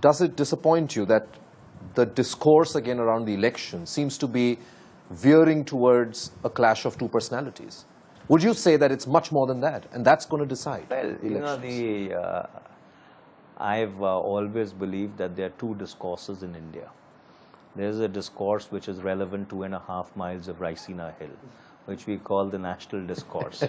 does it disappoint you that the discourse again around the election seems to be veering towards a clash of two personalities? Would you say that it's much more than that, and that's going to decide elections? I've always believed that there are two discourses in India. There's a discourse which is relevant 2.5 miles of Raisina Hill, which we call the national discourse.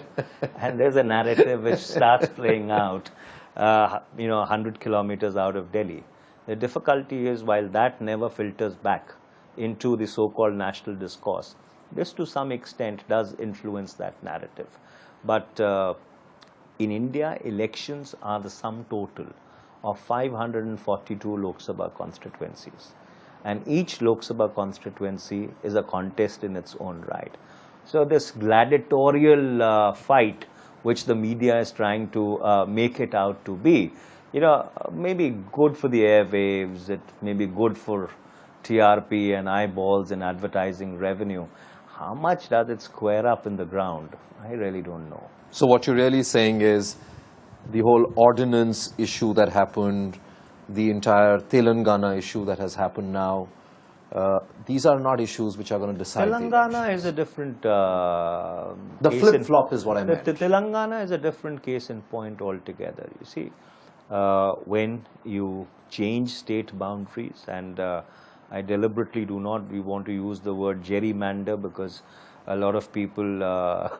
And there's a narrative which starts playing out, 100 kilometers out of Delhi. The difficulty is, while that never filters back into the so-called national discourse, this to some extent does influence that narrative. But in India, elections are the sum total of 542 Lok Sabha constituencies. And each Lok Sabha constituency is a contest in its own right. So this gladiatorial fight, which the media is trying to make it out to be, maybe good for the airwaves, it may be good for TRP and eyeballs and advertising revenue. How much does it square up in the ground? I really don't know. So what you're really saying is the whole ordinance issue that happened, the entire Telangana issue that has happened now, these are not issues which are going to decide. Telangana is a different the flip-flop is what I meant. The Telangana is a different case in point altogether. You see, when you change state boundaries, and I deliberately do not want to use the word gerrymander, because a lot of people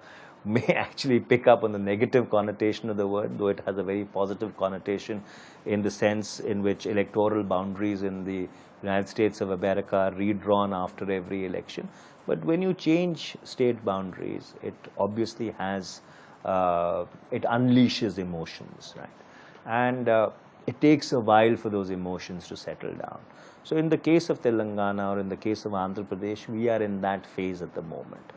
may actually pick up on the negative connotation of the word, though it has a very positive connotation in the sense in which electoral boundaries in the United States of America are redrawn after every election. But when you change state boundaries, it obviously has, it unleashes emotions, right? And it takes a while for those emotions to settle down. So in the case of Telangana or in the case of Andhra Pradesh, we are in that phase at the moment.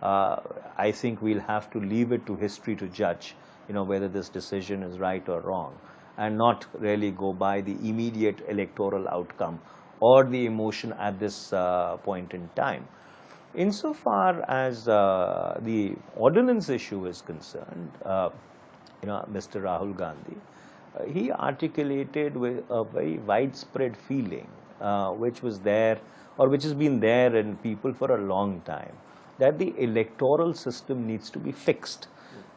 I think we'll have to leave it to history to judge, whether this decision is right or wrong, and not really go by the immediate electoral outcome or the emotion at this point in time. Insofar as the ordinance issue is concerned, Mr. Rahul Gandhi, he articulated with a very widespread feeling, which was there, or which has been there in people for a long time, that the electoral system needs to be fixed.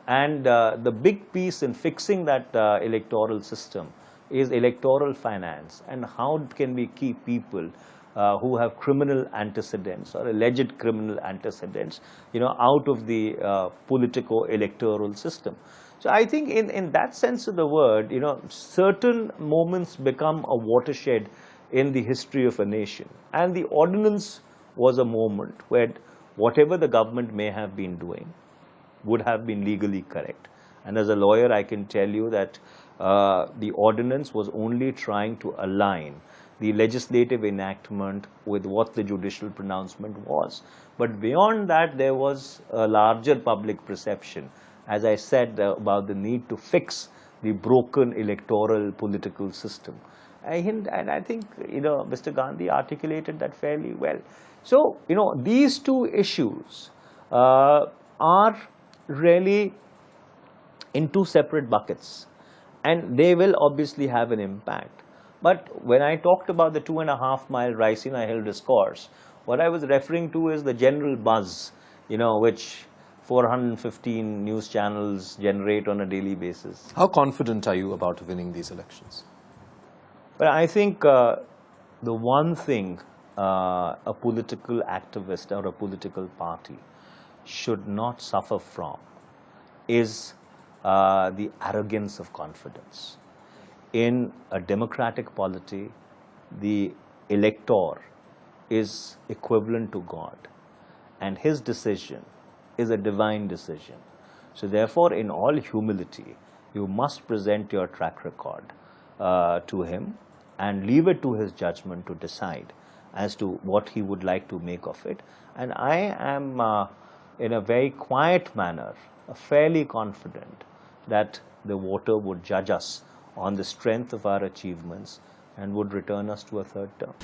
And the big piece in fixing that electoral system is electoral finance, and how can we keep people who have criminal antecedents or alleged criminal antecedents, out of the politico-electoral system. So I think in that sense of the word, certain moments become a watershed in the history of a nation. And the ordinance was a moment where whatever the government may have been doing would have been legally correct. And as a lawyer, I can tell you that the ordinance was only trying to align the legislative enactment with what the judicial pronouncement was. But beyond that, there was a larger public perception, as I said, about the need to fix the broken electoral political system. And I think, Mr. Gandhi articulated that fairly well. So, these two issues are really in two separate buckets, and they will obviously have an impact. But when I talked about the 2.5 mile Raisina Hill discourse, what I was referring to is the general buzz, which 415 news channels generate on a daily basis. How confident are you about winning these elections? Well, I think the one thing a political activist or a political party should not suffer from is the arrogance of confidence. In a democratic polity, the elector is equivalent to God, and his decision is a divine decision. So therefore, in all humility, you must present your track record to him and leave it to his judgment to decide as to what he would like to make of it. And I am, in a very quiet manner, fairly confident that the voter would judge us on the strength of our achievements and would return us to a third term.